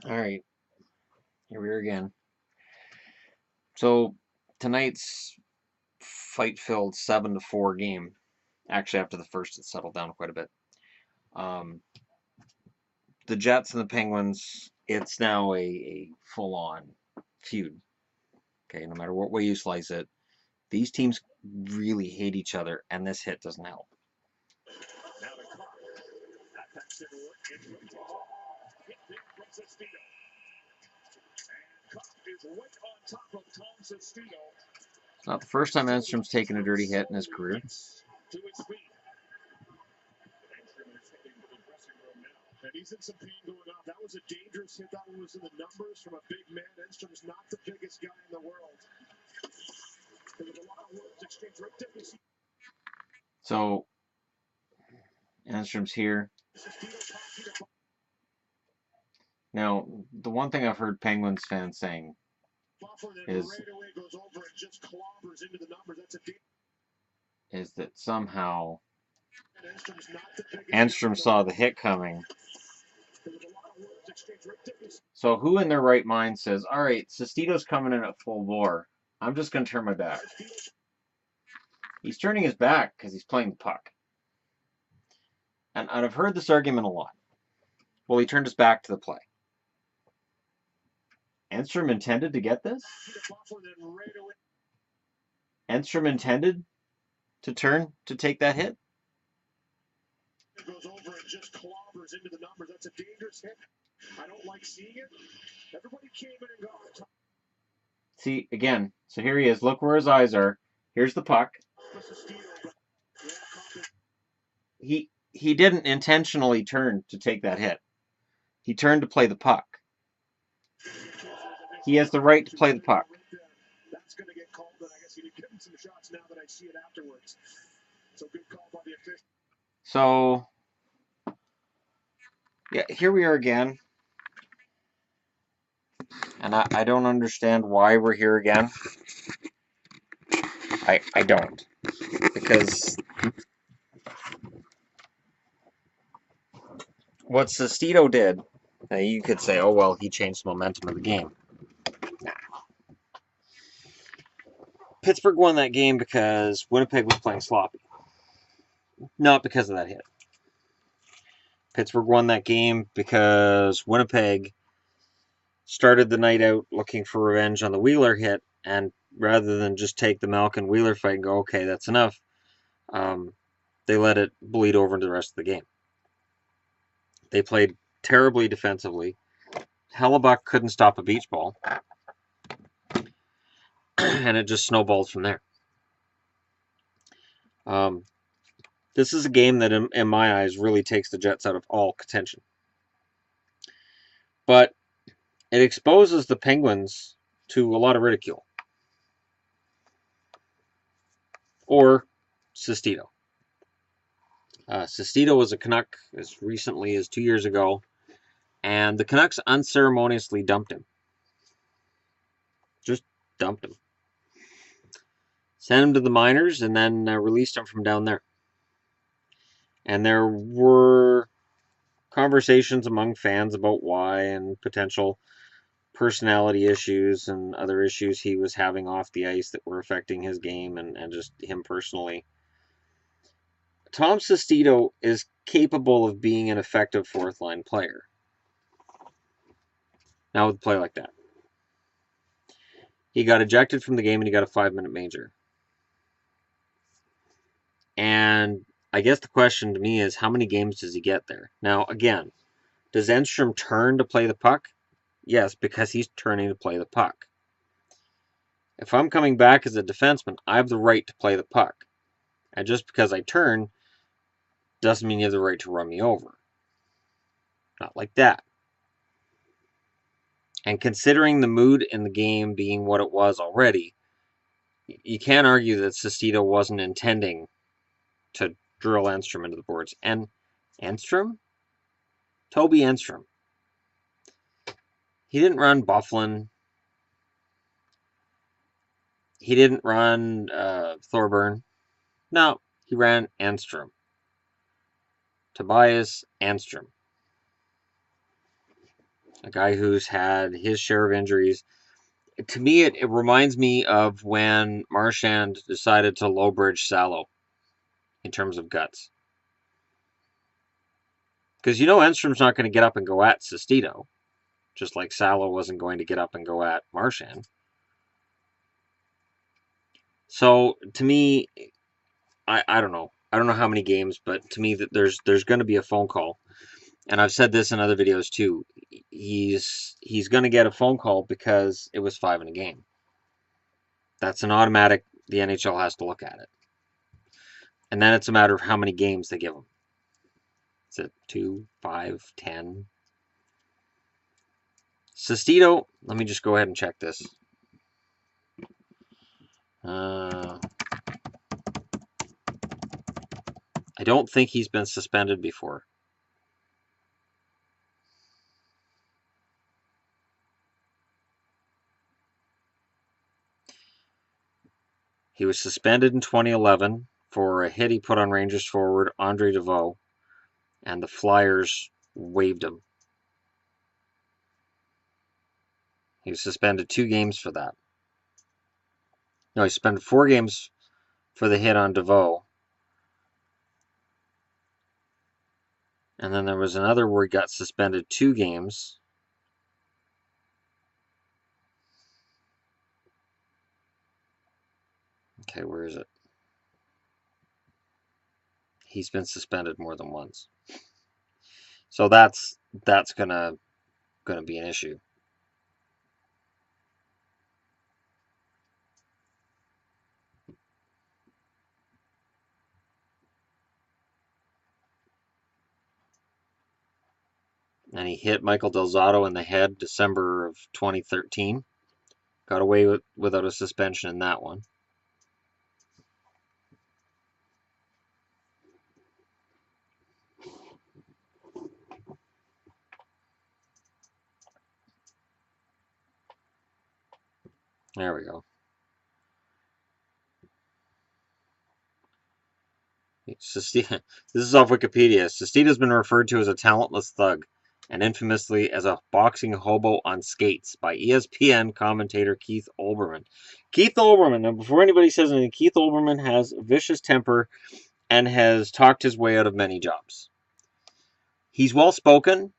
All right, here we are again. So tonight's fight-filled 7-4 game. Actually, after the first, it settled down quite a bit. Um, the Jets and the Penguins. It's now a full-on feud. Okay, no matter what way you slice it, these teams really hate each other, and this hit doesn't help. It's not the first time Enstrom's taken a dirty hit in his career. And he's in some pain going off. That was a dangerous hit. That one was in the numbers from a big man. Enstrom's not the biggest guy in the world. There was a lot of words exchanged right there. So Enstrom's here. Now, the one thing I've heard Penguins fans saying is that somehow Enstrom saw the hit coming. So who in their right mind says, all right, Sestito's coming in at full bore. I'm just going to turn my back. He's turning his back because he's playing the puck. And I've heard this argument a lot. Well, he turned his back to the play. Enstrom intended to get this? Enstrom intended to turn to take that hit? Goes over and just clobbers into the numbers. That's a dangerous hit. I don't like seeing it. Everybody came in and got. See, again, so here he is. Look where his eyes are. Here's the puck. He didn't intentionally turn to take that hit. He turned to play the puck. He has the right to play the puck. That's going to get called, and I guess he did give him some shots now that I see it afterwards. So good call by the official. So, yeah, here we are again. And I don't understand why we're here again. I don't. Because what Sestito did, you could say, oh, well, he changed the momentum of the game. Nah. Pittsburgh won that game because Winnipeg was playing sloppy. Not because of that hit. Pittsburgh won that game because Winnipeg started the night out looking for revenge on the Wheeler hit, and rather than just take the Malkin Wheeler fight and go, okay, that's enough, they let it bleed over into the rest of the game. They played terribly defensively. Hellebuck couldn't stop a beach ball, and it just snowballed from there. This is a game that, in my eyes, really takes the Jets out of all contention. But it exposes the Penguins to a lot of ridicule. Or Sestito. Sestito was a Canuck as recently as 2 years ago, and the Canucks unceremoniously dumped him. Just dumped him. Sent him to the minors and then released him from down there. And there were conversations among fans about why and potential personality issues and other issues he was having off the ice that were affecting his game and just him personally. Tom Sestito is capable of being an effective fourth-line player. Not with a play like that. He got ejected from the game and he got a 5-minute major. And I guess the question to me is, how many games does he get there? Now, again, does Enstrom turn to play the puck? Yes, because he's turning to play the puck. If I'm coming back as a defenseman, I have the right to play the puck. And just because I turn doesn't mean you have the right to run me over. Not like that. And considering the mood in the game being what it was already, you can't argue that Sestito wasn't intending to drill Enstrom into the boards. And Enstrom? Toby Enstrom. He didn't run Bufflin. He didn't run Thorburn. No, he ran Enstrom. Tobias Enstrom. A guy who's had his share of injuries. To me, it reminds me of when Marchand decided to low bridge Salo in terms of guts. Because Enstrom's not going to get up and go at Sestito, just like Salo wasn't going to get up and go at Marchand. So to me, I don't know. I don't know how many games, but to me that there's going to be a phone call, and I've said this in other videos too. He's going to get a phone call because it was 5 in a game. That's an automatic. The NHL has to look at it, and then it's a matter of how many games they give him. Is it 2, 5, 10? Sestito, let me just go ahead and check this. I don't think he's been suspended before. He was suspended in 2011 for a hit he put on Rangers forward Andre DeVoe, and the Flyers waived him. He was suspended 2 games for that. No, he suspended 4 games for the hit on DeVoe. And then there was another where he got suspended 2 games. Okay, where is it? He's been suspended more than once. So that's gonna be an issue. And he hit Michael Del Zotto in the head December of 2013. Got away without a suspension in that one. There we go. This is off Wikipedia. Sestito's been referred to as a talentless thug and infamously as a boxing hobo on skates by ESPN commentator Keith Olbermann. Keith Olbermann, now before anybody says anything, Keith Olbermann has a vicious temper and has talked his way out of many jobs. He's well spoken,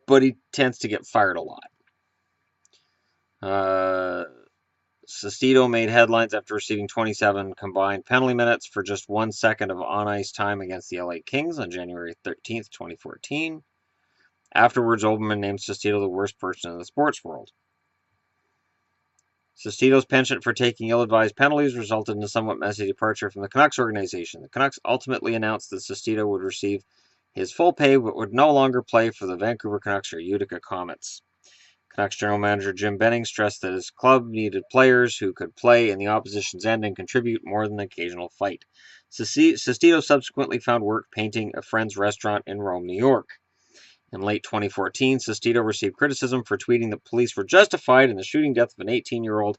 but he tends to get fired a lot. Sestito made headlines after receiving 27 combined penalty minutes for just 1 second of on-ice time against the LA Kings on January 13th, 2014. Afterwards, Olbermann named Sestito the worst person in the sports world. Sestito's penchant for taking ill-advised penalties resulted in a somewhat messy departure from the Canucks organization. The Canucks ultimately announced that Sestito would receive his full pay but would no longer play for the Vancouver Canucks or Utica Comets. Canucks general manager Jim Benning stressed that his club needed players who could play in the opposition's end and contribute more than the occasional fight. Sestito subsequently found work painting a friend's restaurant in Rome, New York. In late 2014, Sestito received criticism for tweeting that police were justified in the shooting death of an 18-year-old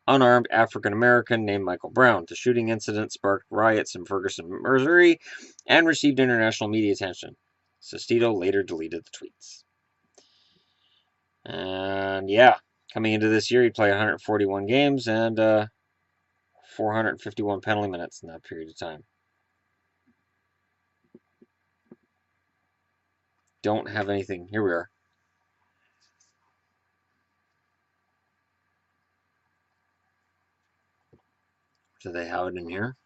unarmed African-American named Michael Brown. The shooting incident sparked riots in Ferguson, Missouri, and received international media attention. Sestito later deleted the tweets. And yeah, coming into this year, he played 141 games and 451 penalty minutes in that period of time. Don't have anything. Here we are. Do they have it in here?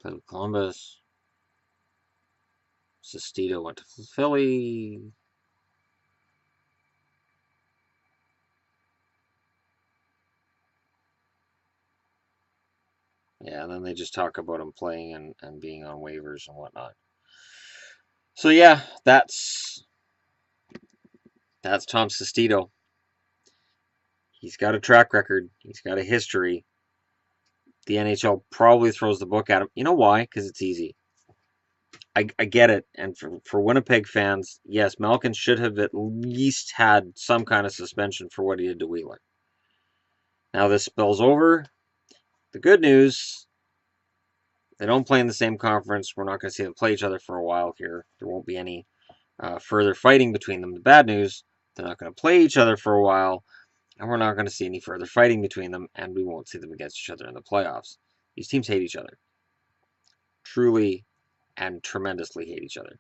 Played with Columbus. Sestito went to Philly. Yeah, and then they just talk about him playing and being on waivers and whatnot. So yeah, that's Tom Sestito. He's got a track record. He's got a history. The NHL probably throws the book at him. You know why? Because it's easy. I get it. And for Winnipeg fans, yes, Malkin should have at least had some kind of suspension for what he did to Wheeler. Now this spills over. The good news, they don't play in the same conference. We're not going to see them play each other for a while here. There won't be any further fighting between them. The bad news, they're not going to play each other for a while, and we're not going to see any further fighting between them, and we won't see them against each other in the playoffs. These teams hate each other. Truly and tremendously hate each other.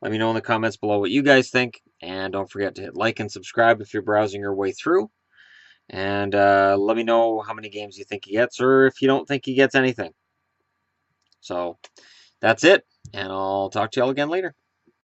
Let me know in the comments below what you guys think, and don't forget to hit like and subscribe if you're browsing your way through. And let me know how many games you think he gets, or if you don't think he gets anything. So that's it, and I'll talk to y'all again later.